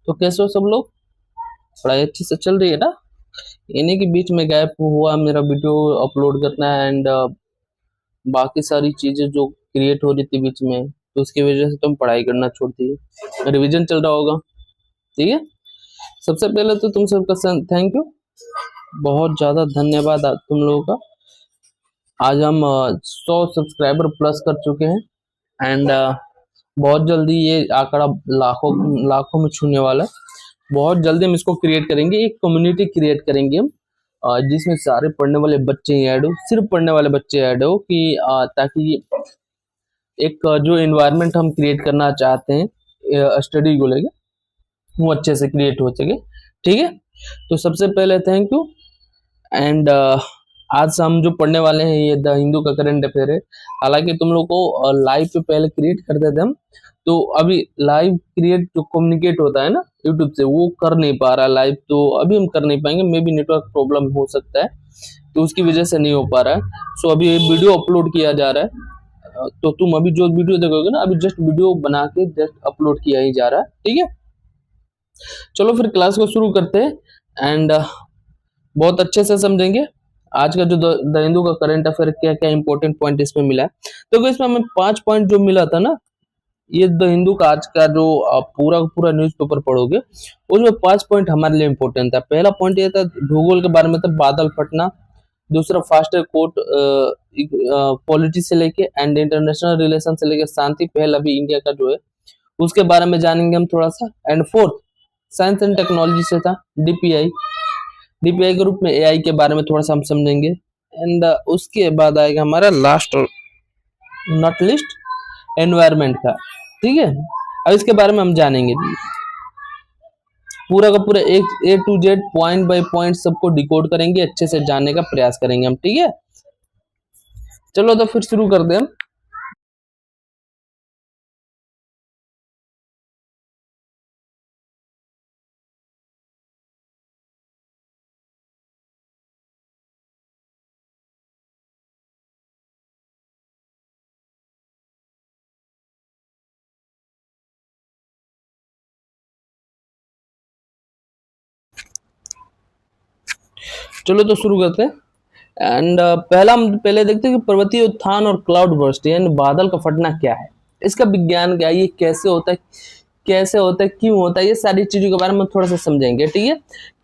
तो कैसे हो सब लोग? पढ़ाई अच्छी से चल रही है ना? इन्हीं के बीच में गैप हुआ मेरा वीडियो अपलोड करना एंड बाकी सारी चीजें जो क्रिएट हो रही थी बीच में, तो उसकी वजह से तुम पढ़ाई करना छोड़ दी। रिवीजन चल रहा होगा, ठीक है। सबसे पहले तो तुम सबका थैंक यू, बहुत ज्यादा धन्यवाद तुम लोगों का। आज हम 100 सब्सक्राइबर प्लस कर चुके हैं एंड बहुत जल्दी ये आंकड़ा लाखों लाखों में छूने वाला है। बहुत जल्दी हम इसको क्रिएट करेंगे, एक कम्युनिटी क्रिएट करेंगे हम, जिसमें सारे पढ़ने वाले बच्चे ऐड हो, सिर्फ पढ़ने वाले बच्चे ऐड हो, कि ताकि एक जो इन्वायरमेंट हम क्रिएट करना चाहते हैं स्टडी को लेकर, वो अच्छे से क्रिएट हो सके, ठीक है। तो सबसे पहले थैंक यू एंड आज हम जो पढ़ने वाले हैं ये द हिंदू का करंट अफेयर है। हालांकि तुम लोग को लाइव पे पहले क्रिएट करते थे हम, तो अभी लाइव क्रिएट जो कम्युनिकेट होता है ना यूट्यूब से, वो कर नहीं पा रहा लाइव, तो अभी हम कर नहीं पाएंगे, मे बी नेटवर्क प्रॉब्लम हो सकता है, तो उसकी वजह से नहीं हो पा रहा है। सो अभी वीडियो अपलोड किया जा रहा है, तो तुम अभी जो वीडियो देखोगे ना, अभी जस्ट वीडियो बना के जस्ट अपलोड किया ही जा रहा है, ठीक है। चलो फिर क्लास को शुरू करते हैं एंड बहुत अच्छे से समझेंगे आज का जो द हिंदू का करंट अफेयर, क्या क्या इंपॉर्टेंट पॉइंट इसमें मिला है। तो इसमें हमें 5 पॉइंट जो मिला था ना, ये द हिंदू का आज का जो आप पूरा पूरा न्यूज़पेपर पढ़ोगे, उसमें 5 पॉइंट हमारे लिए इंपॉर्टेंट था। पहला पॉइंट ये था भूगोल के बारे में था, बादल फटना। दूसरा फास्टर कोर्ट पॉलिटी से लेके एंड इंटरनेशनल रिलेशन से लेके शांति पहल अभी इंडिया का जो है, उसके बारे में जानेंगे हम थोड़ा सा। And fourth science and technology से था डीपीआई के रूप में एआई के बारे में थोड़ा सा हम समझेंगे। एंड उसके बाद आएगा हमारा लास्ट नॉट लिस्ट एनवायरमेंट का, ठीक है। अब इसके बारे में हम जानेंगे पूरा का पूरा एक A to Z point by point सबको डिकोड करेंगे, अच्छे से जानने का प्रयास करेंगे हम, ठीक है। चलो तो फिर शुरू कर दें हम। चलो तो शुरू करते हैं एंड पहला हम पहले देखते हैं कि पर्वतीय उत्थान और क्लाउड बर्स्ट यानी बादल का फटना क्या है, इसका विज्ञान क्या है, ये कैसे होता है, क्यों होता है, ये सारी चीजों के बारे में थोड़ा सा समझेंगे, ठीक है।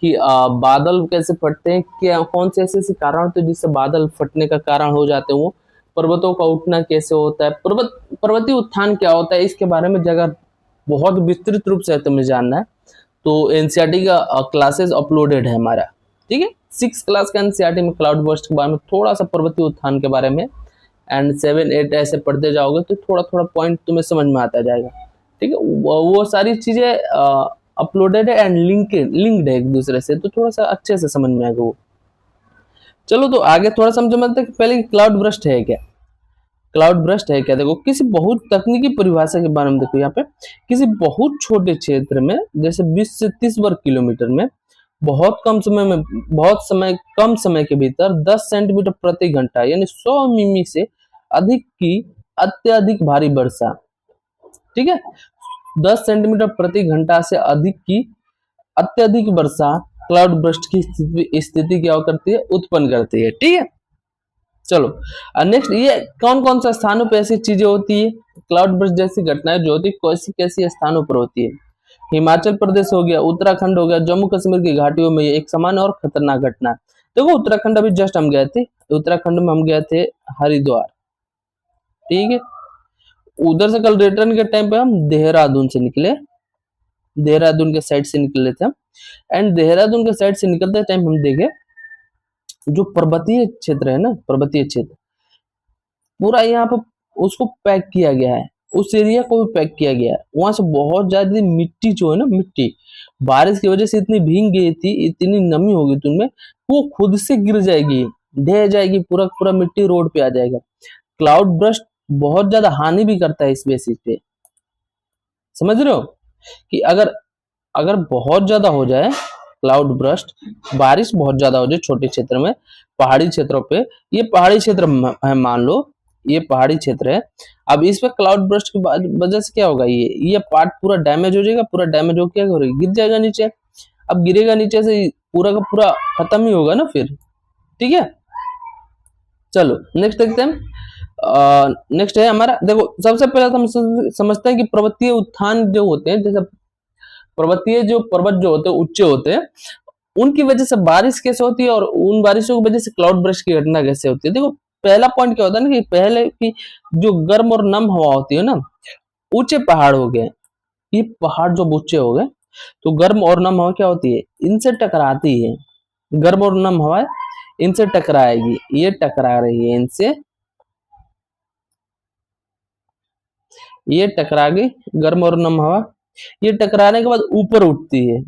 कि बादल कैसे फटते हैं, क्या कौन से ऐसे कारण होते हैं जिससे बादल फटने का कारण हो जाते हैं, वो पर्वतों का उठना कैसे होता है, पर्वतीय उत्थान क्या होता है, इसके बारे में जगह बहुत विस्तृत रूप से तुम्हें जानना है तो एनसीईआरटी का क्लासेस अपलोडेड है हमारा, ठीक है। 6 क्लास का एनसीईआरटी में क्लाउड बर्स्ट के बारे में, थोड़ा सा पर्वतीय उत्थान के बारे में एंड 7, 8 ऐसे पढ़ते जाओगे तो थोड़ा थोड़ा पॉइंट तुम्हें समझ में आता जाएगा, ठीक है। वो सारी चीजें अपलोडेड है एंड लिंक्ड है एक दूसरे से, तो थोड़ा सा अच्छे से समझ में आएगा वो। चलो तो आगे थोड़ा समझते हैं पहले क्लाउड बर्स्ट है क्या। क्लाउड बर्स्ट है क्या, देखो किसी बहुत तकनीकी परिभाषा के बारे में देखो यहाँ पे, किसी बहुत छोटे क्षेत्र में जैसे 20 से 30 वर्ग किलोमीटर में कम समय के भीतर 10 सेंटीमीटर प्रति घंटा यानी 100 मिमी से अधिक की अत्यधिक भारी वर्षा, ठीक है। 10 सेंटीमीटर प्रति घंटा से अधिक की अत्यधिक वर्षा क्लाउड बर्स्ट की स्थिति क्या करती है, उत्पन्न करती है, ठीक है। चलो नेक्स्ट, ये कौन कौन सा स्थानों पे ऐसी चीजें होती है, क्लाउड बर्स्ट जैसी घटनाएं जो होती है कैसी स्थानों पर होती है। हिमाचल प्रदेश हो गया, उत्तराखंड हो गया, जम्मू कश्मीर की घाटियों में एक समान और खतरनाक घटना। देखो उत्तराखंड अभी जस्ट हम गए थे, उत्तराखंड में हम गए थे हरिद्वार, ठीक है। उधर से कल रिटर्न के टाइम पे हम देहरादून से निकले, देहरादून के साइड से निकले थे एंड देहरादून के साइड से निकलते टाइम हम देखे जो पर्वतीय क्षेत्र है ना, पर्वतीय क्षेत्र पूरा यहाँ पर उसको पैक किया गया है, उस एरिया को भी पैक किया गया है। वहां से बहुत ज्यादा मिट्टी जो है ना, मिट्टी बारिश की वजह से इतनी भीग गई थी, इतनी नमी हो गई थी उनमें, वो खुद से गिर जाएगी, ढह जाएगी, पूरा पूरा मिट्टी रोड पे आ जाएगा। क्लाउड बर्स्ट बहुत ज्यादा हानि भी करता है इस बेसिस पे, समझ रहे हो। कि अगर बहुत ज्यादा हो जाए क्लाउड बर्स्ट, बारिश बहुत ज्यादा हो जाए छोटे क्षेत्र में, पहाड़ी क्षेत्रों पे, ये पहाड़ी क्षेत्र है मान लो, ये पहाड़ी क्षेत्र है। अब इस पे क्लाउड बर्स्ट की वजह से क्या होगा, ये पार्ट पूरा डैमेज हो जाएगा, पूरा डैमेज हो क्या करेगा, गिर जाएगा नीचे। अब गिरेगा नीचे से पूरा का पूरा खत्म ही होगा ना फिर, ठीक है। चलो नेक्स्ट देखते हैं। नेक्स्ट है हमारा, देखो सबसे पहले तो हम समझते हैं कि पर्वतीय उत्थान जो होते हैं, जैसे पर्वतीय जो पर्वत जो होते हैं ऊंचे होते हैं, उनकी वजह से बारिश कैसे होती है और उन बारिशों की वजह से क्लाउड बर्स्ट की घटना कैसे होती है। देखो पहला पॉइंट क्या होता है ना, कि पहले की जो गर्म और नम हवा होती है ना, ऊंचे पहाड़ हो गए, ये पहाड़ जो ऊंचे हो गए तो गर्म और नम हवा क्या होती है, इनसे टकराती है। गर्म और नम हवा इनसे टकराएगी, ये टकरा रही है इनसे, ये टकरा गई गर्म और नम हवा। ये टकराने के बाद ऊपर उठती है।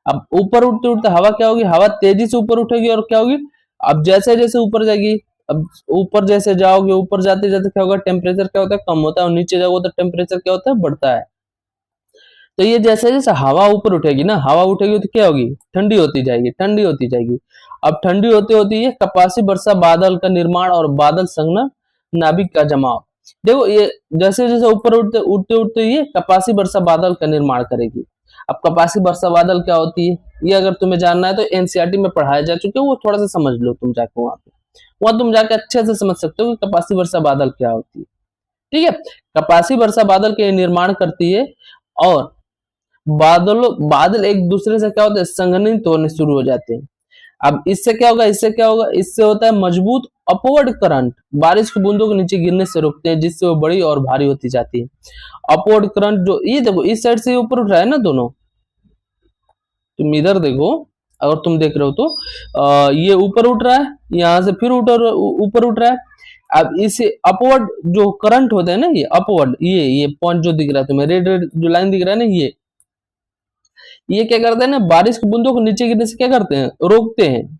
अब ऊपर उठते उठते हवा क्या होगी, हवा तेजी से ऊपर उठेगी और क्या होगी, अब जैसे जैसे ऊपर जाएगी, अब ऊपर जैसे जाओगे, ऊपर जाते जाते क्या होगा, टेम्परेचर क्या होता है, कम होता है, और नीचे जाओगे तो टेम्परेचर क्या होता है, बढ़ता है। तो ये जैसे जैसे हवा ऊपर उठेगी ना, हवा उठेगी तो क्या होगी, ठंडी होती जाएगी, ठंडी होती जाएगी। अब ठंडी होते होती है कपासी वर्षा बादल का निर्माण और बादल संघनन, नाभिक का जमाव। देखो ये जैसे जैसे ऊपर उठते उठते उठते ये कपासी वर्षा बादल का निर्माण करेगी। अब कपासी वर्षा बादल क्या होती है, ये अगर तुम्हें जानना है तो एनसीईआरटी में पढ़ाया जा चुके हो, वो थोड़ा सा समझ लो तुम जाके वहां पे, वहां तुम जाके अच्छे से समझ सकते हो कि कपासी वर्षा बादल क्या होती है, ठीक है। कपासी वर्षा बादल के निर्माण करती है और बादल एक दूसरे से क्या होता है, संघनित होने शुरू हो जाते हैं। अब इससे क्या होगा, इससे क्या होगा, इससे होता है मजबूत अपवर्ड करंट, बारिश की बूंदों को नीचे गिरने से रोकते हैं, जिससे वो बड़ी और भारी होती जाती है। अपवर्ड करंट जो ये देखो इस साइड से ऊपर उठ रहा है ना दोनों, तुम इधर देखो, अगर तुम देख रहे हो तो ये ऊपर उठ रहा है, यहाँ से फिर ऊपर उठ रहा है। अब इसे अपवर्ड जो करंट होते हैं ना, ये अपवर्ड, ये पॉइंट जो दिख रहा है तुम्हें, रेड रेड जो लाइन दिख रहा है ना, ये क्या करते हैं ना, बारिश की बूंदों को नीचे गिरने से क्या करते हैं, रोकते हैं।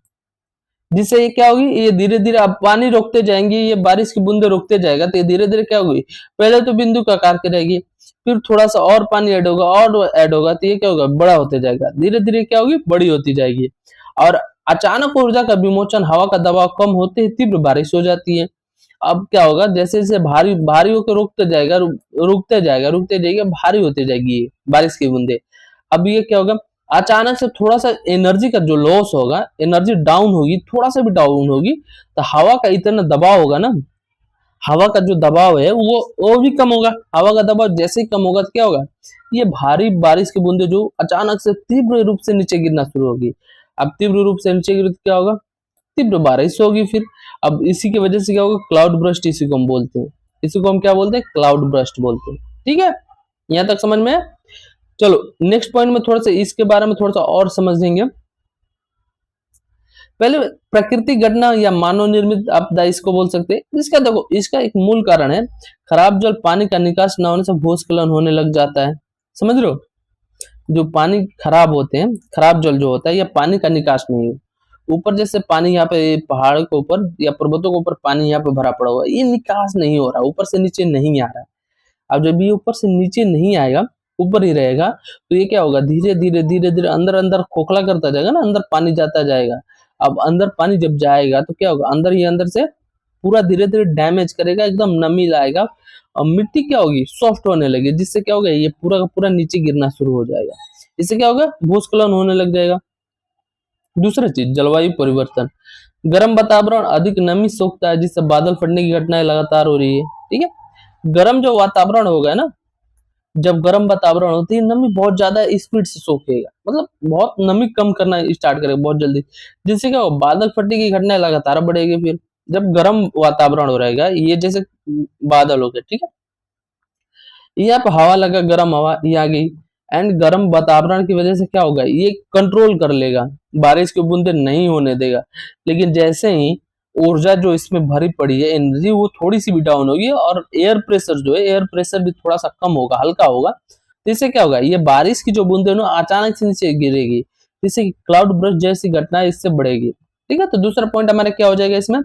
जिससे ये क्या होगी, ये धीरे धीरे अब पानी रोकते जाएंगे, ये बारिश की बूंदे रोकते जाएगा तो ये धीरे धीरे क्या होगी, पहले तो बिंदु का आकार की रहेगी, फिर थोड़ा सा और पानी ऐड होगा और ऐड होगा तो ये क्या होगा, बड़ा होते जाएगा, धीरे धीरे क्या होगी, बड़ी होती जाएगी। और अचानक ऊर्जा का विमोचन, हवा का दबाव कम होते ही तीव्र बारिश हो जाती है। अब क्या होगा, जैसे जैसे भारी भारी होकर रुकते जाएगा, रुकते जाएगा, रुकते जाएगा, भारी होते जाएगी ये बारिश की बूंदे। अब ये क्या होगा, अचानक से थोड़ा सा एनर्जी का जो लॉस होगा, एनर्जी डाउन होगी, थोड़ा सा भी डाउन होगी, तो हवा का इतना दबाव होगा ना, हवा का जो दबाव है वो भी कम होगा। हवा का दबाव जैसे ही कम होगा तो क्या होगा, ये भारी बारिश की बूंदे जो अचानक से तीव्र रूप से नीचे गिरना शुरू होगी। अब तीव्र रूप से नीचे गिरे तो क्या होगा, तीव्र बारिश होगी फिर। अब इसी की वजह से क्या होगा, क्लाउड ब्रस्ट, इसी को हम बोलते हैं, इसी को हम क्या बोलते हैं, क्लाउड ब्रस्ट बोलते हैं, ठीक है। यहां तक समझ में है। चलो नेक्स्ट पॉइंट में थोड़ा सा इसके बारे में थोड़ा सा और समझेंगे। पहले प्राकृतिक घटना या मानव निर्मित आपदा इसको बोल सकते हैं। इसका देखो, इसका एक मूल कारण है खराब जल, पानी का निकास न होने से भूस्खलन होने लग जाता है, समझ रहे हो। जो पानी खराब होते हैं, खराब जल जो होता है, या पानी का निकास नहीं है, ऊपर जैसे पानी यहाँ पे पहाड़ के ऊपर या पर्वतों के ऊपर पानी यहाँ पे भरा पड़ा हुआ है, ये निकास नहीं हो रहा, ऊपर से नीचे नहीं आ रहा है। अब जब ये ऊपर से नीचे नहीं आएगा, ऊपर ही रहेगा, तो ये क्या होगा, धीरे धीरे धीरे धीरे अंदर अंदर खोखला करता जाएगा ना, अंदर पानी जाता जाएगा। अब अंदर पानी जब जाएगा तो क्या होगा, अंदर ही अंदर से पूरा धीरे धीरे डैमेज करेगा, एकदम नमी लाएगा, और मिट्टी क्या होगी, सॉफ्ट होने लगी, जिससे क्या होगा, ये पूरा का पूरा नीचे गिरना शुरू हो जाएगा। इससे क्या होगा, भूस्खलन होने लग जाएगा। दूसरा चीज, जलवायु परिवर्तन, गर्म वातावरण अधिक नमी सोखता है, जिससे बादल फटने की घटनाएं लगातार हो रही है, ठीक है। गर्म जो वातावरण होगा ना, जब गर्म वातावरण होती है, नमी बहुत ज्यादा स्पीड से सोखेगा, मतलब बहुत नमी कम करना स्टार्ट करेगा बहुत जल्दी, जिससे क्या होगा, बादल फटने की घटनाएं लगातार बढ़ेगी। फिर जब गर्म वातावरण हो रहेगा, ये जैसे बादल हो गए, ठीक है, यहाँ पे हवा लगा, गर्म हवा ये आ गई, एंड गर्म वातावरण की वजह से क्या होगा, ये कंट्रोल कर लेगा, बारिश की बूंदे नहीं होने देगा। लेकिन जैसे ही ऊर्जा जो इसमें भरी पड़ी है, एनर्जी, वो थोड़ी सी भी डाउन होगी, और एयर प्रेशर जो है, एयर प्रेशर भी थोड़ा सा कम होगा, हल्का होगा, तो इससे क्या होगा, ये बारिश की जो बूंदे ना अचानक से नीचे गिरेगी, जिससे क्लाउड बर्स्ट जैसी घटना इससे बढ़ेगी, ठीक है। तो दूसरा पॉइंट हमारा क्या हो जाएगा इसमें,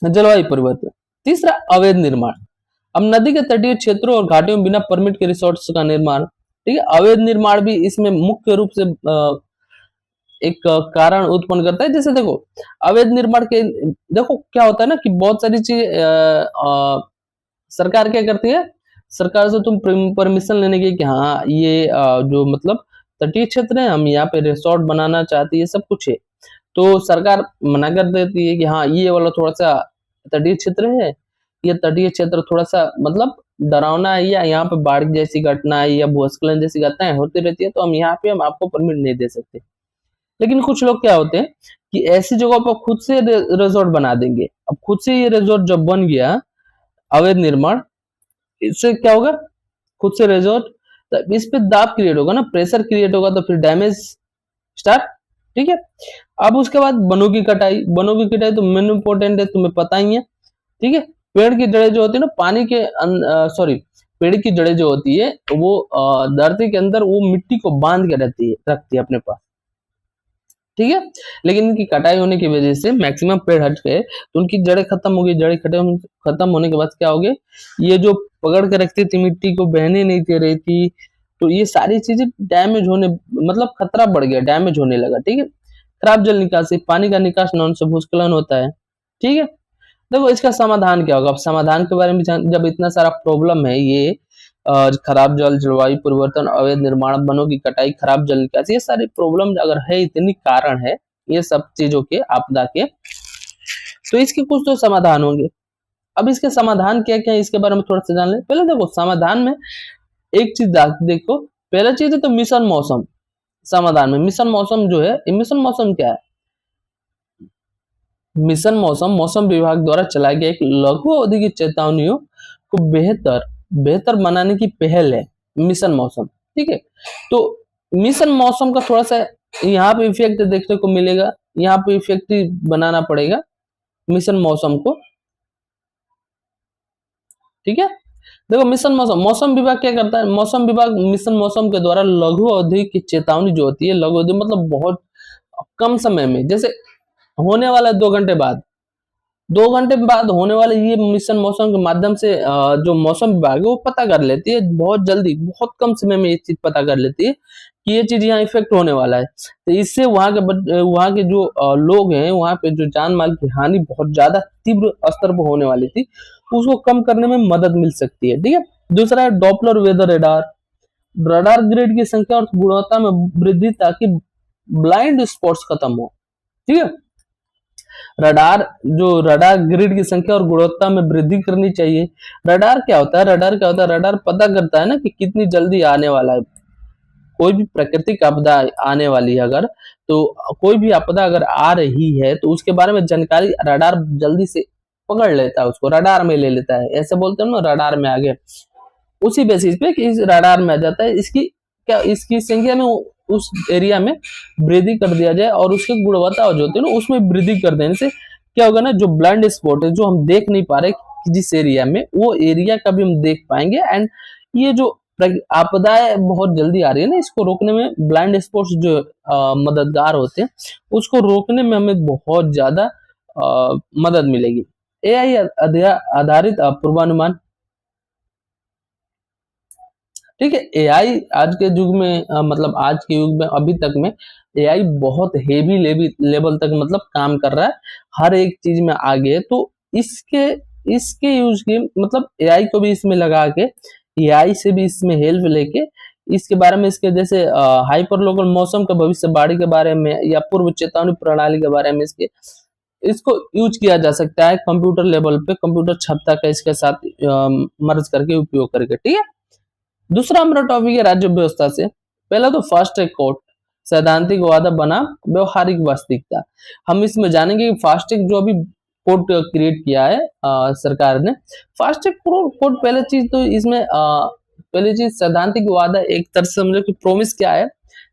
जलवायु परिवर्तन। तीसरा, अवैध निर्माण। अब नदी के तटीय क्षेत्रों और घाटियों में बिना परमिट के रिसोर्ट्स का निर्माण, ठीक है, अवैध निर्माण भी इसमें मुख्य रूप से एक कारण उत्पन्न करता है। जैसे देखो अवैध निर्माण के, देखो क्या होता है ना कि बहुत सारी चीज सरकार क्या करती है, सरकार से तुम परमिशन लेने की कि हाँ ये जो मतलब तटीय क्षेत्र है, हम यहाँ पे रिसोर्ट बनाना चाहती है, सब कुछ है, तो सरकार मना कर देती है कि हाँ ये वाला थोड़ा सा तटीय क्षेत्र है, ये तटीय क्षेत्र थोड़ा सा मतलब डरावना है, या यहाँ पे बाढ़ जैसी घटनाएं या भूस्खलन जैसी घटनाएं होती रहती है, तो हम आपको परमिट नहीं दे सकते। लेकिन कुछ लोग क्या होते हैं कि ऐसी जगहों पर खुद से रिजॉर्ट बना देंगे। अब खुद से ये रिजॉर्ट जब बन गया अवैध निर्माण, इससे क्या होगा, खुद से रिजॉर्ट, तो इस पे दाब क्रिएट होगा ना, प्रेशर क्रिएट होगा, तो फिर डैमेज स्टार्ट। ठीक है, अब उसके बाद वनों की कटाई, वनों की कटाई तो मेन इंपॉर्टेंट है, तुम्हें पता ही है। ठीक है, पेड़ की जड़ें जो होती है ना पानी के सॉरी पेड़ की जड़ें जो होती है वो धरती के अंदर वो मिट्टी को बांध के रखती है अपने पास। ठीक है, लेकिन इनकी कटाई होने की वजह से मैक्सिमम पेड़ हट गए, तो उनकी जड़ें खत्म हो गई, जड़ें खत्म होने के बाद क्या हो गए, ये जो पकड़ के रखती थी मिट्टी को, बहने नहीं दे रही थी, तो ये सारी चीजें डैमेज होने, मतलब खतरा बढ़ गया, डैमेज होने लगा। ठीक है, खराब जल निकासी, पानी का निकास न होने से भूस्खलन होता है। ठीक है, देखो इसका समाधान क्या होगा, अब समाधान के बारे में जब इतना सारा प्रॉब्लम है, ये खराब जल, जलवायु परिवर्तन, अवैध निर्माण, वनों की कटाई, खराब जल निकासी, ये सारी प्रॉब्लम अगर है, इतनी कारण है ये सब चीजों के, आपदा के, तो इसके कुछ तो समाधान होंगे। अब इसके समाधान क्या क्या है इसके बारे में थोड़ा सा जान ले। पहले देखो समाधान में एक चीज देखो, पहला चीज है तो मिशन मौसम। समाधान में मिशन मौसम जो है, मिशन मौसम क्या है, मिशन मौसम मौसम विभाग द्वारा चलाया गया एक लघु अवधि की चेतावनियों को बेहतर बनाने की पहल है मिशन मौसम। ठीक है, तो मिशन मौसम का थोड़ा सा यहाँ पे इफेक्ट देखने को मिलेगा, यहाँ पे इफेक्ट बनाना पड़ेगा मिशन मौसम को। ठीक है, देखो मिशन मौसम, मौसम विभाग क्या करता है, मौसम विभाग मिशन मौसम के द्वारा लघु अवधि की चेतावनी जो होती है, लघु अवधि मतलब बहुत कम समय में, जैसे होने वाला है 2 घंटे बाद, 2 घंटे बाद होने वाले ये मिशन मौसम के माध्यम से जो मौसम विभाग है वो पता कर लेती है बहुत जल्दी, बहुत कम समय में ये चीज पता कर लेती है कि ये चीज यहाँ इफेक्ट होने वाला है। तो इससे वहाँ के जो लोग हैं, वहाँ पे जो जान माल की हानि बहुत ज्यादा तीव्र स्तर पर होने वाली थी, उसको कम करने में मदद मिल सकती है। ठीक है, दूसरा है Doppler weather radar, radar grid की संख्या और गुणवत्ता में वृद्धि ताकि ब्लाइंड स्पॉट्स खत्म हो। ठीक है, रडार ग्रिड की संख्या और गुणवत्ता में वृद्धि करनी चाहिए। रडार क्या होता है, रडार पता करता है ना कि कितनी जल्दी आने वाला है, कोई भी प्राकृतिक आपदा आने वाली है अगर, तो कोई भी आपदा अगर आ रही है तो उसके बारे में जानकारी रडार जल्दी से पकड़ लेता है, उसको रडार में ले लेता है, ऐसे बोलते हैं ना रडार में आ गया, उसी बेसिस पे कि इस रडार में आ जाता है, इसकी संख्या में उस एरिया में वृद्धि कर दिया जाए और उसकी गुणवत्ता जो होती है ना उसमें वृद्धि कर देने से क्या होगा ना, जो ब्लाइंड स्पॉट है जो हम देख नहीं पा रहे जिस एरिया में, वो एरिया का भी हम देख पाएंगे। एंड ये जो आपदाएं बहुत जल्दी आ रही है ना, इसको रोकने में ब्लाइंड स्पॉट्स जो मददगार होते हैं, उसको रोकने में हमें बहुत ज्यादा मदद मिलेगी। एआई आधारित पूर्वानुमान। ठीक है, एआई आज के युग में मतलब आज के युग में अभी तक में एआई बहुत हेवी लेवल तक मतलब काम कर रहा है, हर एक चीज में आगे। तो इसके इसके यूज की मतलब एआई को भी इसमें लगा के, एआई से भी इसमें हेल्प लेके, इसके बारे में, इसके जैसे हाइपर लोकल मौसम का भविष्यवाणी के बारे में या पूर्व चेतावनी प्रणाली के बारे में इसको यूज किया जा सकता है कंप्यूटर लेवल पे, कंप्यूटर क्षमता का इसके साथ मर्ज करके उपयोग करके। ठीक है, दूसरा हमारा टॉपिक है राज्य व्यवस्था से। पहला तो फास्ट ट्रैक कोर्ट, सैद्धांतिक वादा बना व्यवहारिक वास्तविकता। हम इसमें जानेंगे कि फास्ट ट्रैक जो अभी कोर्ट क्रिएट किया है सरकार ने, फास्ट ट्रैक कोर्ट पहले चीज तो इसमें पहली चीज सैद्धांतिक वादा, एक तरह से समझो कि प्रोमिस क्या है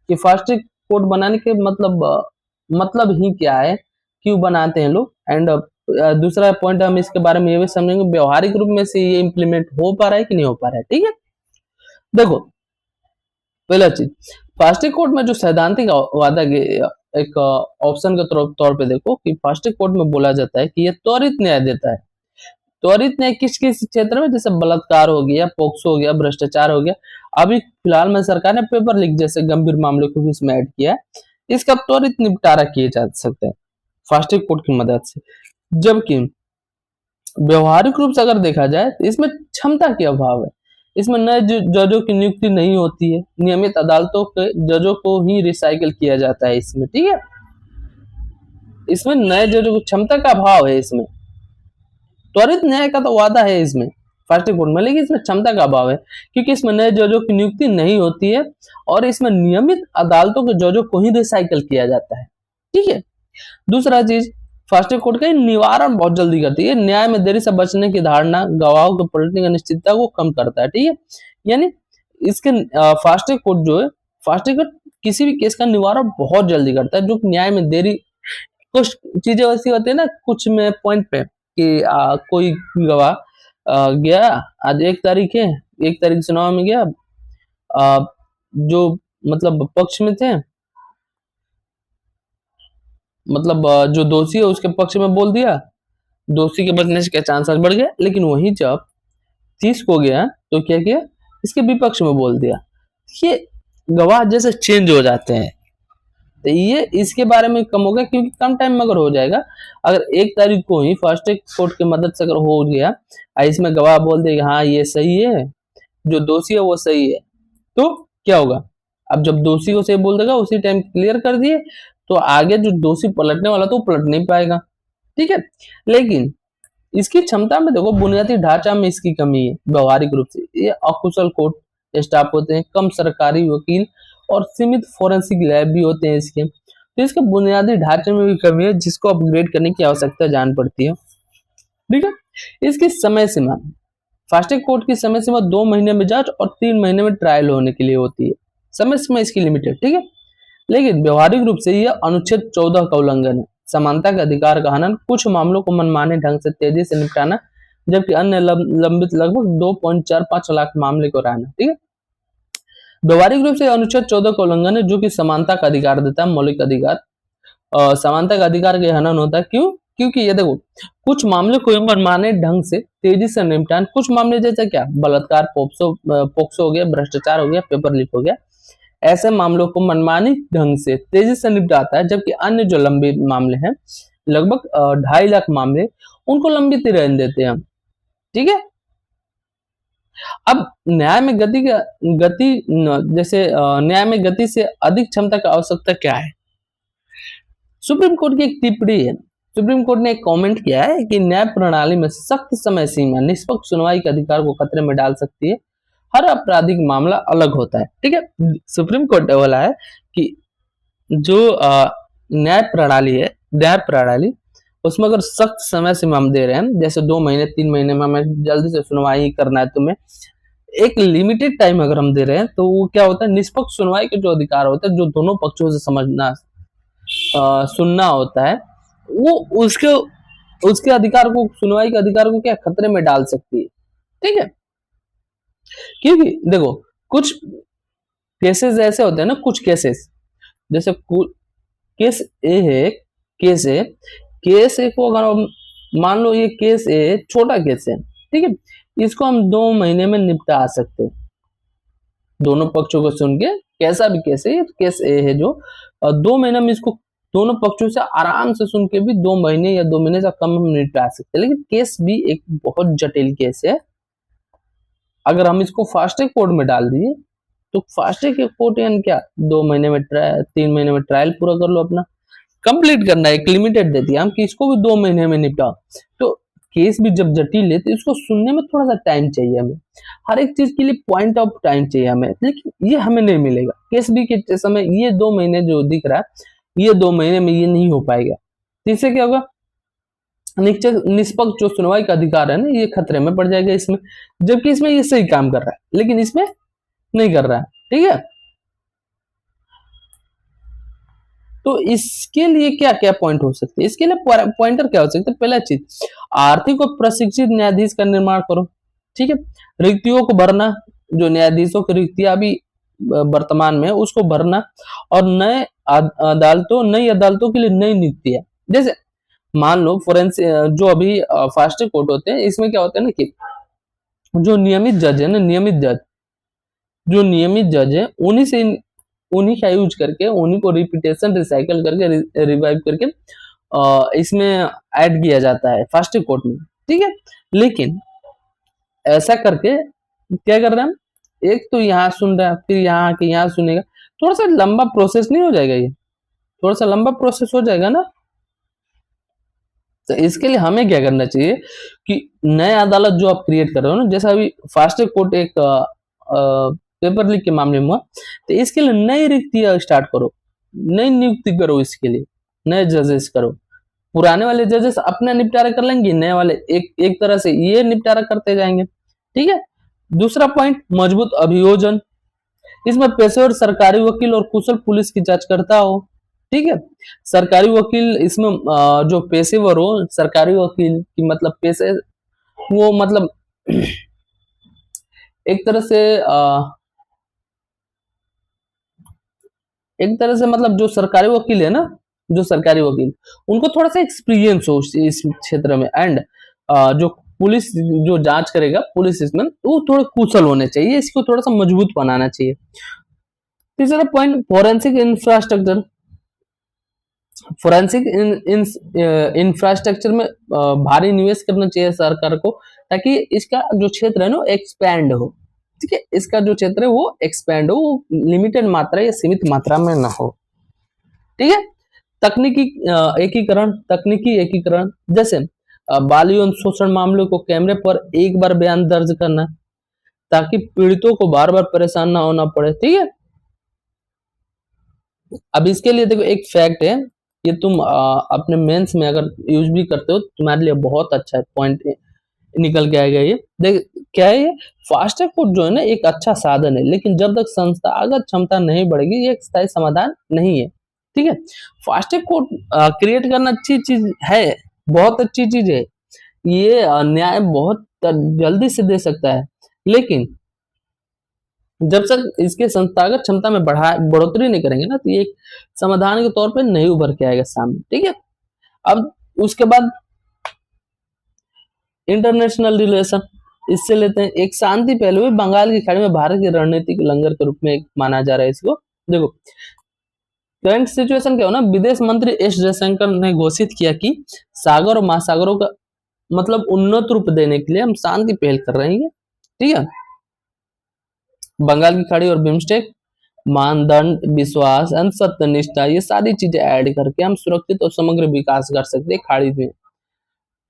कि फास्ट ट्रैक कोर्ट बनाने के मतलब ही क्या है, क्यों बनाते हैं लोग। एंड दूसरा पॉइंट हम इसके बारे में ये भी समझेंगे व्यवहारिक रूप में से ये इम्प्लीमेंट हो पा रहा है कि नहीं हो पा रहा है। ठीक है, देखो पहला चीज फास्टिक कोड में जो सैद्धांतिक वादा के एक ऑप्शन के तौर पे देखो कि फास्टिक कोड में बोला जाता है कि यह त्वरित न्याय देता है। त्वरित न्याय किस किस क्षेत्र में, जैसे बलात्कार हो गया, पोक्सो हो गया, भ्रष्टाचार हो गया। अभी फिलहाल में सरकार ने पेपर लीक जैसे गंभीर मामले को भी इसमें ऐड किया है। इसका त्वरित निपटारा किया जा सकता है फास्ट ट्रैक कोर्ट की मदद से। जबकि व्यवहारिक रूप से अगर देखा जाए तो इसमें क्षमता के अभाव है। इसमें नए जजों की नियुक्ति नहीं होती है, नियमित अदालतों के जजों को ही रिसाइकिल किया जाता है इसमें, ठीक है। इसमें नए जजों की क्षमता का अभाव है। इसमें त्वरित न्याय का तो वादा है इसमें फास्ट ट्रैक कोर्ट में, लेकिन इसमें क्षमता का अभाव है क्योंकि इसमें नए जजों की नियुक्ति नहीं होती है और इसमें नियमित अदालतों के जजों को ही रिसाइकिल किया जाता है, ठीक है। दूसरा चीज, फास्ट ट्रैक कोर्ट का निवारण बहुत जल्दी करती है। न्याय में देरी से बचने की धारणा गवाहों के पलटने की अनिश्चितता को कम करता है, ठीक है। यानी इसके फास्ट ट्रैक कोर्ट जो है, फास्ट ट्रैक कोर्ट किसी भी केस का निवारण बहुत जल्दी करता है। जो न्याय में देरी, कुछ चीजें ऐसी होती है ना कुछ में पॉइंट पे कि कोई गवाह गया, आज 1 तारीख है, 1 तारीख सुनवाई में गया, जो मतलब पक्ष में थे, मतलब जो दोषी है उसके पक्ष में बोल दिया, दोषी के बचने के चांसेस बढ़ गए। लेकिन वही जब 30 को गया तो क्या किया, इसके विपक्ष में बोल दिया। ये गवाह जैसे चेंज हो जाते हैं, तो ये इसके बारे में कम होगा क्योंकि कम टाइम में अगर हो जाएगा। अगर 1 तारीख को ही फास्ट ट्रैक कोर्ट की मदद से अगर हो गया, इसमें गवाह बोल दे हाँ ये सही है, जो दोषी है वो सही है, तो क्या होगा, अब जब दोषी को सही बोल देगा उसी टाइम क्लियर कर दिए, तो आगे जो दोषी पलटने वाला तो पलट नहीं पाएगा, ठीक है। लेकिन इसकी क्षमता में देखो, बुनियादी ढांचा में इसकी कमी है। व्यवहारिक रूप से ये अकुशल कोर्ट स्टाफ होते हैं, कम सरकारी वकील और सीमित फोरेंसिक लैब भी होते हैं इसके, तो इसके बुनियादी ढांचे में भी कमी है जिसको अपग्रेड करने की आवश्यकता जान पड़ती है, ठीक है। इसकी समय सीमा, फास्ट ट्रैक कोर्ट की समय सीमा 2 महीने में जांच और 3 महीने में ट्रायल होने के लिए होती है। समय सीमा इसकी लिमिटेड, ठीक है। लेकिन व्यवहारिक रूप से यह अनुच्छेद 14 का उल्लंघन है। समानता के अधिकार का हनन, कुछ मामलों को मनमाने ढंग से तेजी से निपटाना, जबकि अन्य लंबित लगभग 2.45 लाख मामले को रहना, ठीक है। व्यवहारिक रूप से अनुच्छेद 14 का उल्लंघन है जो कि समानता का अधिकार देता है, मौलिक अधिकार। समानता का अधिकार के हनन होता है, क्यों? क्योंकि ये देखो, कुछ मामले को मनमाने ढंग से तेजी से निपटान, कुछ मामले जैसे क्या, बलात्कार, पोक्सो हो गया, भ्रष्टाचार हो गया, पेपर लीक हो गया, ऐसे मामलों को मनमानी ढंग से तेजी से निपटाता है। जबकि अन्य जो लंबे मामले हैं, लगभग 2.5 लाख मामले, उनको लंबित ही रहने देते हैं हम, ठीक है। अब न्याय में न्याय में गति से अधिक क्षमता की आवश्यकता क्या है? सुप्रीम कोर्ट की एक टिप्पणी है। सुप्रीम कोर्ट ने एक कमेंट किया है कि न्याय प्रणाली में सख्त समय सीमा निष्पक्ष सुनवाई के अधिकार को खतरे में डाल सकती है। हर आपराधिक मामला अलग होता है, ठीक है। सुप्रीम कोर्ट ने बोला है कि जो न्याय प्रणाली उसमें अगर सख्त समय सीमा हम दे रहे हैं, जैसे 2 महीने 3 महीने में हमें जल्दी से सुनवाई करना है, तुम्हें एक लिमिटेड टाइम अगर हम दे रहे हैं, तो वो क्या होता है, निष्पक्ष सुनवाई के जो अधिकार होता है, जो दोनों पक्षों से समझना सुनना होता है, वो उसके अधिकार को, सुनवाई के अधिकार को क्या खतरे में डाल सकती है, ठीक है। क्योंकि देखो, कुछ केसेस ऐसे होते हैं ना, कुछ केसेस जैसे केस ए है, केस ए को अगर मान लो ये केस ए छोटा केस है, ठीक है, इसको हम 2 महीने में निपटा सकते हैं, दोनों पक्षों को सुन के। कैसा भी केस है, केस ए है जो 2 महीने में इसको दोनों पक्षों से आराम से सुन के भी 2 महीने या 2 महीने से कम हम निपटा सकते हैं। लेकिन केस भी एक बहुत जटिल केस है, अगर हम इसको फास्ट ट्रैक कोर्ट में डाल दिए तो फास्ट ट्रैक कोर्ट यानी क्या, 2 महीने में 3 महीने में ट्रायल पूरा कर लो, अपना कंप्लीट करना है, एक लिमिटेड दे दिया हम कि इसको भी 2 महीने में निपटाओ। तो केस भी जब जटिल है तो इसको सुनने में थोड़ा सा टाइम चाहिए हमें, हर एक चीज के लिए पॉइंट ऑफ टाइम चाहिए हमें, लेकिन ये हमें नहीं मिलेगा। केस भी के समय ये 2 महीने जो दिख रहा है, ये 2 महीने में ये नहीं हो पाएगा। तो इससे क्या होगा, निष्पक्ष जो सुनवाई का अधिकार है ना, ये खतरे में पड़ जाएगा इसमें, जबकि इसमें ये सही काम कर रहा है लेकिन इसमें नहीं कर रहा है, ठीक है। तो इसके लिए क्या क्या पॉइंट हो सकते हैं, इसके लिए पॉइंटर क्या हो सकते हैं? पहला चीज, आर्थिक और प्रशिक्षित न्यायाधीश का निर्माण करो, ठीक है। रिक्तियों को भरना, जो न्यायाधीशों की रिक्तियां भी वर्तमान में उसको भरना, और नई अदालतों के लिए नई नियुक्तियां, जैसे मान लो फोरेंसिक जो अभी फास्ट ट्रैक कोर्ट होते हैं, इसमें क्या होता है ना कि जो नियमित जज है ना, नियमित जज है, उन्हीं से उन्हीं का यूज करके, उन्हीं को रिपीटेशन रिसाइकल करके रिवाइव करके इसमें ऐड किया जाता है फर्स्ट कोट में, ठीक है। लेकिन ऐसा करके क्या कर रहे हैं हम, एक तो यहाँ सुन रहा है, फिर यहाँ आके यहाँ सुनेगा, थोड़ा सा लंबा प्रोसेस नहीं हो जाएगा? ये थोड़ा सा लंबा प्रोसेस हो जाएगा ना। तो इसके लिए हमें क्या करना चाहिए कि नए अदालत जो आप क्रिएट कर रहे हो ना, जैसा अभी फास्ट कोर्ट एक पेपर लीक के मामले में हुआ, तो इसके लिए नई रिक्तियां स्टार्ट करो, नई नियुक्ति करो, इसके लिए नए जजेस करो। पुराने वाले जजेस अपना निपटारा कर लेंगे, नए वाले एक एक तरह से ये निपटारा करते जाएंगे, ठीक है। दूसरा पॉइंट, मजबूत अभियोजन, इसमें पेशेवर सरकारी वकील और कुशल पुलिस की जांच करता हो, ठीक है। सरकारी वकील इसमें जो पेशेवर हो, सरकारी वकील की मतलब पेशे, वो मतलब एक तरह से मतलब जो सरकारी वकील है ना, जो सरकारी वकील, उनको थोड़ा सा एक्सपीरियंस हो इस क्षेत्र में, एंड जो पुलिस जो जांच करेगा, पुलिस इसमें, तो वो थोड़े कुशल होने चाहिए, इसको थोड़ा सा मजबूत बनाना चाहिए। तीसरा point, forensic infrastructure. Forensic infrastructure में भारी निवेश करना चाहिए सरकार को, ताकि इसका जो क्षेत्र है ना एक्सपैंड हो, ठीक है। इसका जो क्षेत्र है वो एक्सपैंड हो, लिमिटेड मात्रा या सीमित मात्रा में ना हो, ठीक है। तकनीकी एकीकरण, तकनीकी एकीकरण, जैसे बाल यौन शोषण मामलों को कैमरे पर एक बार बयान दर्ज करना, ताकि पीड़ितों को बार बार परेशान ना होना पड़े, ठीक है। अब इसके लिए देखो एक फैक्ट है, ये तुम अपने मेंस में अगर यूज भी करते हो, तुम्हारे लिए बहुत अच्छा है, पॉइंट निकल के आएगा ये। देख क्या है ये, फास्ट कोड जो है ना एक अच्छा साधन है, लेकिन जब तक संस्थागत क्षमता नहीं बढ़ेगी, ये एक स्थायी समाधान नहीं है, ठीक है। फास्ट कोड क्रिएट करना अच्छी चीज है, बहुत अच्छी चीज है, ये न्याय बहुत जल्दी से दे सकता है, लेकिन जब तक इसके संस्थागत क्षमता में बढ़ोतरी नहीं करेंगे ना, तो ये एक समाधान के तौर पे नहीं उभर के आएगा सामने, ठीक है। अब उसके बाद इंटरनेशनल रिलेशन, इससे लेते हैं। एक शांति पहलू है, बंगाल की खाड़ी में भारत की रणनीतिक लंगर के रूप में माना जा रहा है इसको। देखो करंट सिचुएशन क्या हो ना, विदेश मंत्री एस जयशंकर ने घोषित किया कि सागर और महासागरों का मतलब उन्नत रूप देने के लिए हम शांति पहल कर रहे हैं, ठीक है। बंगाल की खाड़ी और बिम्स्टेक, मानदंड, विश्वास एवं सत्यनिष्ठा, ये सारी चीजें ऐड करके हम सुरक्षित और समग्र विकास कर सकते हैं खाड़ी में,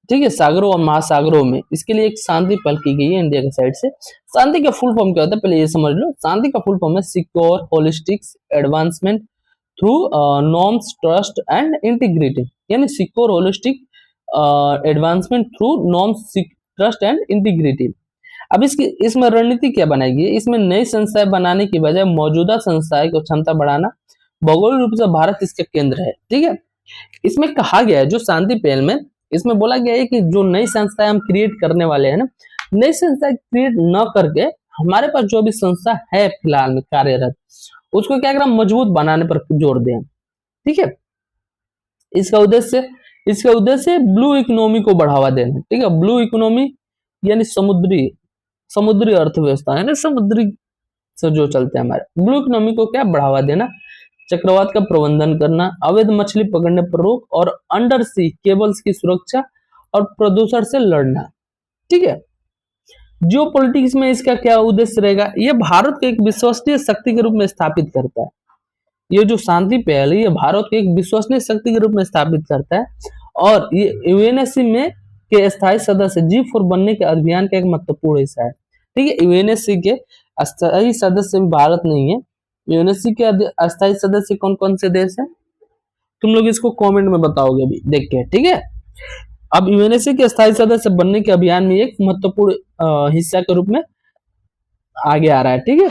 ठीक है, सागरों और महासागरों में। इसके लिए एक शांति पहल की गई है इंडिया की साइड से। शांति का फुल फॉर्म क्या होता है, पहले ये समझ लो। शांति का फुल फॉर्म है secure holistic advancement through norms, trust and integrity, यानी secure holistic advancement through norms, trust and integrity. अब इसमें रणनीति क्या बनाएगी, इसमें नई संस्थाएं बनाने की बजाय मौजूदा संस्थाएं को क्षमता बढ़ाना, भौगोलिक रूप से भारत इसका केंद्र है, ठीक है। इसमें कहा गया है, जो शांति पहल में इसमें बोला गया है कि जो नई संस्थाएं हम क्रिएट करने वाले हैं ना, नई संस्थाएं क्रिएट न करके हमारे पास जो भी संस्था है फिलहाल में कार्यरत, उसको क्या करना, मजबूत बनाने पर जोर दें, ठीक है। इसका उद्देश्य ब्लू इकोनॉमी को बढ़ावा देना, ठीक है। ब्लू इकोनॉमी यानी समुद्री अर्थव्यवस्था है ना, समुद्री से जो चलते हैं हमारे, ब्लू इकोनॉमी को क्या बढ़ावा देना, चक्रवात का प्रबंधन करना, अवैध मछली पकड़ने पर रोक और अंडर सी केबल्स की सुरक्षा और प्रदूषण से लड़ना, ठीक है। जियो पॉलिटिक्स में इसका क्या उद्देश्य रहेगा, यह भारत को एक विश्वसनीय शक्ति के रूप में स्थापित करता है। ये जो शांति पहल है, ये भारत को एक विश्वसनीय शक्ति के रूप में स्थापित करता है, और ये यूएनएससी में के स्थायी सदस्य G4 बनने के अभियान का एक महत्वपूर्ण हिस्सा है, ठीक है। यूएनएससी के अस्थायी सदस्य भारत नहीं है। यूएनएससी के अस्थायी सदस्य कौन कौन से देश हैं, तुम लोग इसको कमेंट में बताओगे अभी देख के, ठीक है। अब यूएनएससी के अस्थायी सदस्य बनने के अभियान में एक महत्वपूर्ण हिस्सा के रूप में आगे आ रहा है, ठीक है।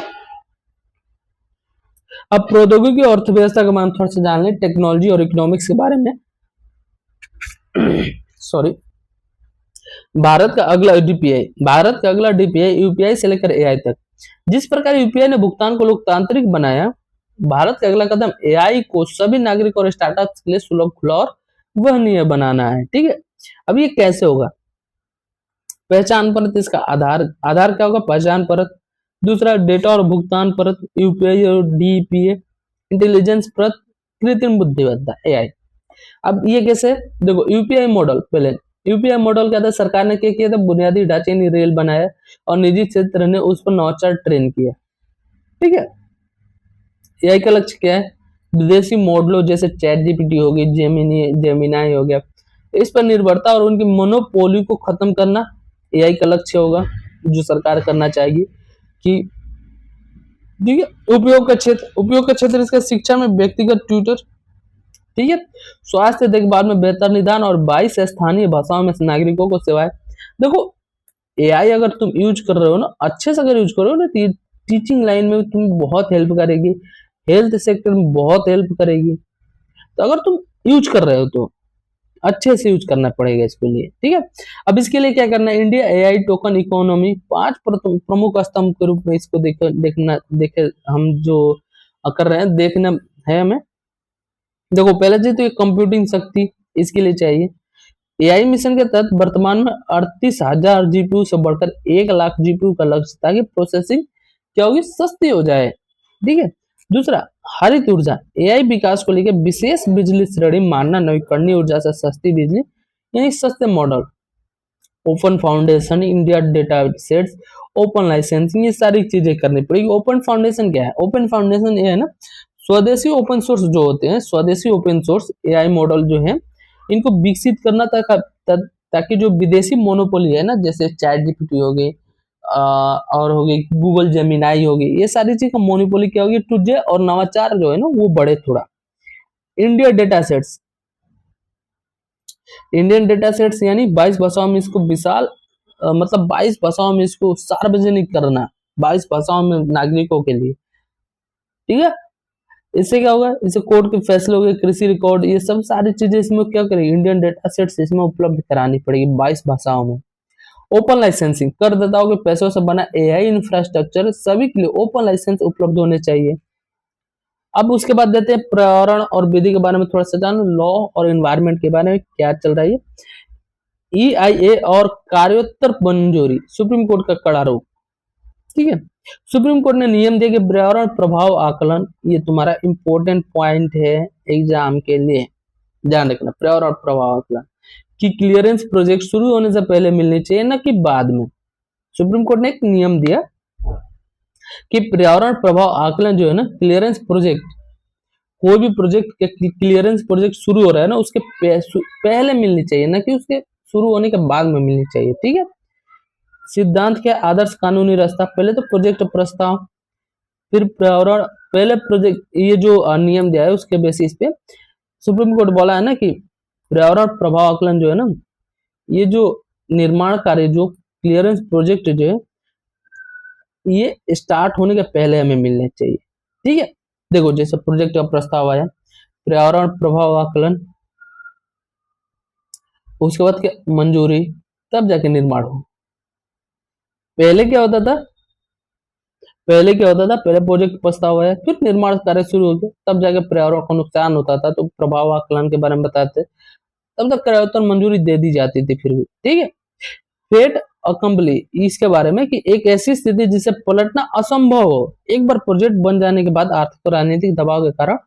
अब प्रौद्योगिकी और अर्थव्यवस्था के बारे में थोड़ा सा जान लें, टेक्नोलॉजी और इकोनॉमिक्स के बारे में। सॉरी, भारत का अगला डीपीआई यूपीआई से लेकर एआई तक। जिस प्रकार यूपीआई ने भुगतान को लोकतांत्रिक बनाया, भारत का अगला कदम एआई को सभी नागरिक और स्टार्टअप्स के लिए सुलभ, खुला और वहनीय बनाना है, ठीक है। अब ये कैसे होगा, पहचान परत, इसका आधार क्या होगा, पहचान परत। दूसरा डेटा और भुगतान परत, यूपीआई और डीपीए, इंटेलिजेंस प्लस कृत्रिम बुद्धिमत्ता एआई। अब ये कैसे, देखो यूपीआई मॉडल, पहले यूपीआई मॉडल क्या था, सरकार ने क्या किया था, बुनियादी ढांचे यानी रेल बनाया और निजी क्षेत्र ने उस पर नवाचार ट्रेन किया। ठीक है, एआई का लक्ष्य क्या है, विदेशी मॉडलों जैसे चैट जीपीटी हो गई, जेमिनाई हो गया, इस पर निर्भरता और उनकी मोनोपोली को खत्म करना एआई का लक्ष्य होगा, जो सरकार करना चाहेगी। कि ठीक है, उपयोग का क्षेत्र इसका शिक्षा में व्यक्तिगत ट्यूटर, ठीक है, स्वास्थ्य देखभाल में बेहतर निदान और 22 स्थानीय भाषाओं में नागरिकों को सेवाएं। देखो एआई अगर तुम यूज कर रहे हो ना, अच्छे से अगर यूज कर रहे हो ना, तो टीचिंग लाइन में तुम बहुत हेल्प करेगी, हेल्थ सेक्टर में बहुत हेल्प करेगी। तो अगर तुम यूज कर रहे हो तो अच्छे से यूज करना पड़ेगा इसके लिए। ठीक है, अब इसके लिए क्या करना है, इंडिया एआई टोकन इकोनॉमी 5 प्रमुख स्तंभ के रूप में इसको देखे हम जो कर रहे हैं, देखना है हमें। देखो पहले चीज तो ये कंप्यूटिंग शक्ति इसके लिए चाहिए। एआई मिशन के तहत वर्तमान में 38,000 जीपीयू से बढ़कर 1 लाख जीपीयू का लक्ष्य, ताकि प्रोसेसिंग क्या होगी, सस्ती हो जाए। ठीक है, दूसरा हरित ऊर्जा, एआई विकास को लेकर विशेष बिजली श्रेणी मानना, नवीकरणीय ऊर्जा से सस्ती बिजली यानी सस्ते model, open foundation, India data sets, open licensing, ये सारी चीजें करनी पड़ेगी। ओपन फाउंडेशन क्या है, ओपन फाउंडेशन ये है ना, स्वदेशी ओपन सोर्स जो होते हैं, स्वदेशी ओपन सोर्स एआई मॉडल जो है, इनको विकसित करना ताकि जो विदेशी मोनोपोली है ना, जैसे चैट जीपीटी हो गई और हो गई गूगल जेमिनाई हो गई, ये सारी चीज का मोनोपोली क्या होगी, टूट जाए और नवाचार जो है ना वो बढ़े थोड़ा। India data sets, Indian data sets यानी 22 भाषाओं में इसको विशाल मतलब 22 भाषाओं में इसको सार्वजनिक करना, 22 भाषाओं में नागरिकों के लिए। ठीक है, इससे क्या होगा, इससे कोर्ट के फैसले हो गए, कृषि रिकॉर्ड, ये सब सारी चीजें इसमें क्या करेगी, इंडियन डेटा सेट्स इसमें उपलब्ध करानी पड़ेगी 22 भाषाओं में। ओपन लाइसेंसिंग, करदाताओं के पैसों से बना एआई इंफ्रास्ट्रक्चर सभी के लिए ओपन लाइसेंस उपलब्ध होने चाहिए। अब उसके बाद देते हैं पर्यावरण और विधि के बारे में थोड़ा सा जानो, लॉ और एनवायरमेंट के बारे में क्या चल रहा है। ईआईए और कार्योत्तर मंजूरी, सुप्रीम कोर्ट का कड़ा रुख। ठीक है, सुप्रीम कोर्ट ने नियम दिया कि पर्यावरण प्रभाव आकलन, ये तुम्हारा इंपॉर्टेंट पॉइंट है एग्जाम के लिए, ध्यान रखना, पर्यावरण प्रभाव आकलन की क्लियरेंस प्रोजेक्ट शुरू होने से पहले मिलनी चाहिए, ना कि बाद में। सुप्रीम कोर्ट ने एक नियम दिया कि पर्यावरण प्रभाव आकलन जो है ना, क्लियरेंस प्रोजेक्ट, कोई भी प्रोजेक्ट के क्लियरेंस प्रोजेक्ट शुरू हो रहा है ना, उसके पहले मिलनी चाहिए, ना कि उसके शुरू होने के बाद में मिलनी चाहिए। ठीक है, सिद्धांत के आदर्श कानूनी रास्ता, पहले तो प्रोजेक्ट प्रस्ताव, फिर पर्यावरण, पहले प्रोजेक्ट, ये जो नियम दिया है उसके बेसिस पे सुप्रीम कोर्ट बोला है ना कि पर्यावरण प्रभाव आकलन जो है ना, ये जो निर्माण कार्य, जो क्लियरेंस प्रोजेक्ट जो है, ये स्टार्ट होने के पहले हमें मिलने चाहिए। ठीक है, देखो जैसे प्रोजेक्ट का प्रस्ताव आया, पर्यावरण प्रभाव आकलन, उसके बाद क्या, मंजूरी, तब जाके निर्माण हो। पहले क्या होता था, पहले प्रोजेक्ट प्रस्ताव आया, फिर निर्माण कार्य शुरू हो गया, तब जाके पर्यावरण को नुकसान होता था तो प्रभाव आकलन के बारे में बताते, तब तक कार्योत्तर मंजूरी दे दी जाती थी फिर भी। ठीक है, फेट अकम्पली, इसके बारे में कि एक ऐसी स्थिति जिसे पलटना असंभव हो, एक बार प्रोजेक्ट बन जाने के बाद आर्थिक और राजनीतिक दबाव के कारण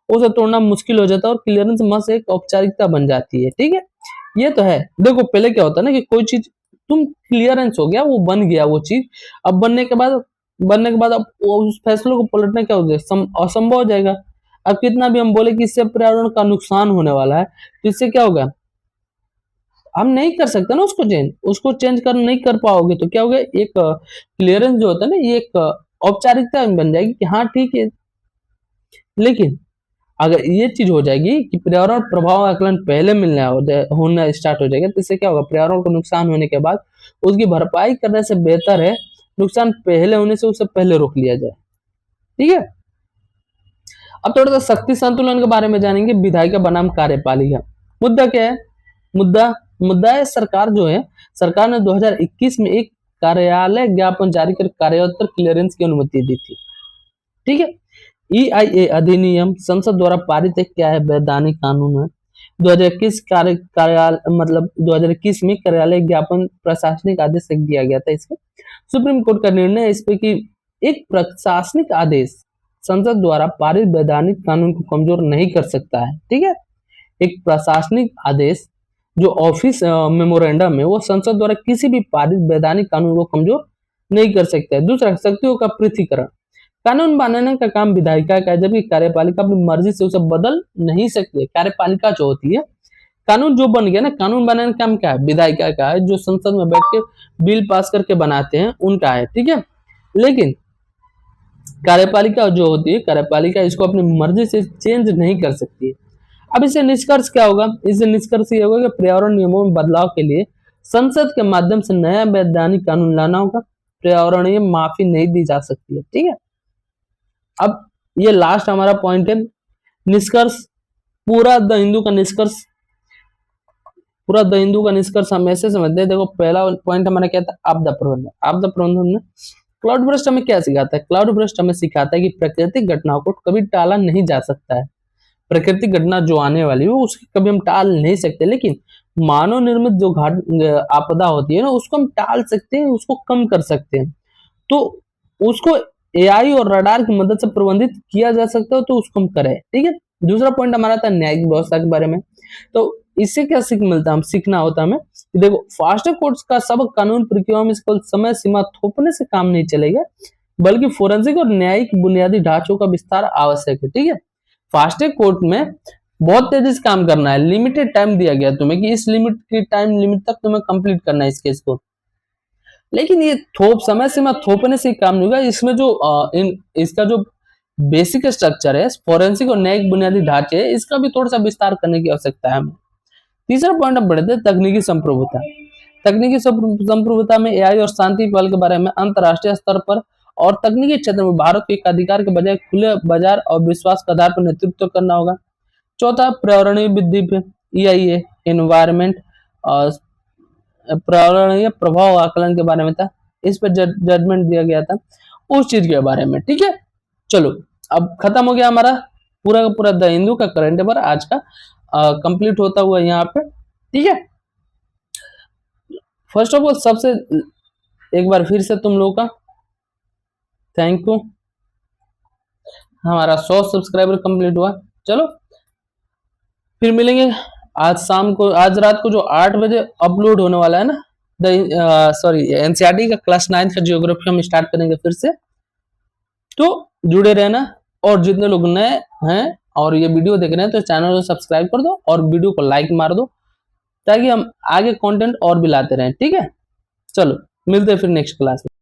उसे तोड़ना मुश्किल हो जाता है और क्लियरेंस बस एक औपचारिकता बन जाती है। ठीक है, ये तो है। देखो पहले क्या होता है ना कि कोई चीज तुम क्लियरेंस हो गया, वो बन गया वो चीज, अब बनने के बाद अब उस फैसले को पलटना क्या हो जाए, असंभव हो जाएगा। अब कितना भी हम बोले कि इससे पर्यावरण का नुकसान होने वाला है, तो इससे क्या होगा, हम नहीं कर सकते ना उसको चेंज कर नहीं कर पाओगे, तो क्या होगा, एक क्लियरेंस जो होता है ना, ये एक औपचारिकता बन जाएगी कि हाँ ठीक है। लेकिन अगर ये चीज हो जाएगी कि पर्यावरण प्रभाव आकलन पहले होना स्टार्ट हो जाएगा, तो इससे क्या होगा, पर्यावरण को नुकसान होने के बाद उसकी भरपाई करने से बेहतर है नुकसान पहले होने से उसे पहले रोक लिया जाए। ठीक है, अब थोड़ा सा शक्ति संतुलन के बारे में जानेंगे, विधायिका बनाम कार्यपालिका। मुद्दा क्या है, मुद्दा है, सरकार ने 2021 में एक कार्यालय ज्ञापन जारी कर कार्योत्तर क्लियरेंस की अनुमति दी थी। ठीक है, ईआईए अधिनियम संसद द्वारा पारित एक क्या है, वैधानिक कानून है। 2021 में कार्यालय ज्ञापन प्रशासनिक आदेश से दिया गया था इसको। सुप्रीम कोर्ट का निर्णय है इस पे कि एक प्रशासनिक आदेश संसद द्वारा पारित वैधानिक कानून को कमजोर नहीं कर सकता है। ठीक है, एक प्रशासनिक आदेश जो ऑफिस मेमोरेंडम है वो संसद द्वारा किसी भी पारित वैधानिक कानून को कमजोर नहीं कर सकता है। दूसरा, शक्तियों का पृथकीकरण, कानून बनाने का काम विधायिका का है, जबकि कार्यपालिका अपनी मर्जी से उसे बदल नहीं सकती है। कार्यपालिका जो होती है, कानून जो बन गया ना, कानून बनाने का काम क्या है, विधायिका का है, जो संसद में बैठ के बिल पास करके बनाते हैं उनका है। ठीक है, लेकिन कार्यपालिका जो होती है, कार्यपालिका इसको अपनी मर्जी से चेंज नहीं कर सकती है। अब इससे निष्कर्ष क्या होगा, इससे निष्कर्ष ये होगा कि पर्यावरण नियमों में बदलाव के लिए संसद के माध्यम से नया वैधानिक कानून लाना होगा। पर्यावरणीय माफी नहीं दी जा सकती है। ठीक है, अब ये लास्ट हमारा पॉइंट है, निष्कर्ष, पूरा द हिंदू का निष्कर्ष, पूरा द हिंदू का निष्कर्ष हम ऐसे समझते हैं। देखो, पहला पॉइंट हमारा क्या था, आपदा प्रबंधन। आपदा प्रबंधन में क्लाउड बर्स्ट हमें क्या सिखाता है, क्लाउड बर्स्ट हमें सिखाता है कि प्राकृतिक घटनाओं को कभी टाला नहीं जा सकता है। प्राकृतिक घटना जो आने वाली है उसकी कभी हम टाल नहीं सकते, लेकिन मानव निर्मित जो आपदा होती है ना, उसको हम टाल सकते हैं, उसको कम कर सकते हैं। तो उसको एआई और रडार की मदद से प्रबंधित किया जा सकता है, तो उसको हम करें। ठीक है, दूसरा पॉइंट हमारा था न्यायिक व्यवस्था के बारे में। तो इससे क्या सीख मिलता है, हम सीखना होता है हमें कि देखो, फास्ट कोर्ट्स का सब कानून प्रक्रियाओं में केवल समय सीमा थोपने से काम नहीं चलेगा, बल्कि फोरेंसिक और न्यायिक बुनियादी ढांचों का विस्तार आवश्यक है। ठीक है, फास्ट कोर्ट में बहुत तेजी से काम करना है, लिमिटेड टाइम दिया गया तुम्हें कि इस लिमिट की टाइम लिमिट तक तुम्हें कंप्लीट करना है इस केस को, लेकिन ये समय सीमा थोपने से काम नहीं होगा। इसमें जो इसका जो बेसिक स्ट्रक्चर है, फोरेंसिक और न्यायिक बुनियादी ढांचे, इसका भी थोड़ा सा विस्तार करने की आवश्यकता है हमें। तीसरा पॉइंट हम बढ़ते हैं, तकनीकी संप्रभुता। तकनीकी संप्रभुता में एआई और शांति पहल के बारे में अंतरराष्ट्रीय स्तर पर और तकनीकी क्षेत्र में भारत को एक अधिकार के बजाय खुले बाजार और विश्वास के आधार पर नेतृत्व करना होगा। चौथा, पर्यावरणीय वृद्धि पे EIA, एनवायरमेंट और पर्यावरणीय प्रभाव आकलन के बारे में था, इस पर जजमेंट दिया गया था उस चीज के बारे में। ठीक है, चलो अब खत्म हो गया हमारा पूरा का पूरा द हिंदू का करंट अफेयर आज का कंप्लीट होता हुआ यहाँ पे। ठीक है, फर्स्ट ऑफ ऑल सबसे एक बार फिर से तुम लोगों का थैंक यू, हमारा 100 सब्सक्राइबर कंप्लीट हुआ। चलो फिर मिलेंगे आज शाम को, आज रात को जो 8 बजे अपलोड होने वाला है ना, NCERT का क्लास 9 का जियोग्राफी हम स्टार्ट करेंगे फिर से, तो जुड़े रहना। और जितने लोग नए हैं और ये वीडियो देख रहे हैं तो चैनल को सब्सक्राइब कर दो और वीडियो को लाइक मार दो, ताकि हम आगे कंटेंट और भी लाते रहें। ठीक है, चलो मिलते हैं फिर नेक्स्ट क्लास में।